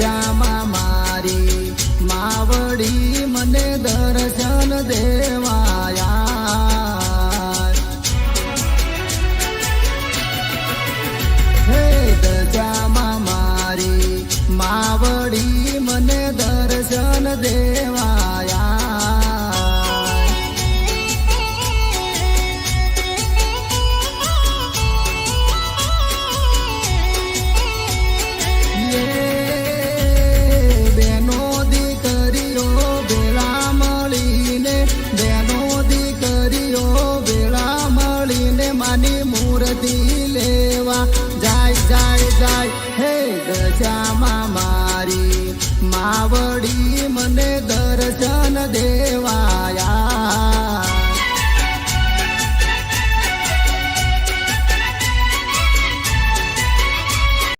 દશામાં મારી માવડી મને દર્શન દેવાયા હે દશામાં મારી માવડી મને દર્શન દેવાયા લેવા જાય જાય જાય હે દશામાં મારી માવડી મને દર્શન દે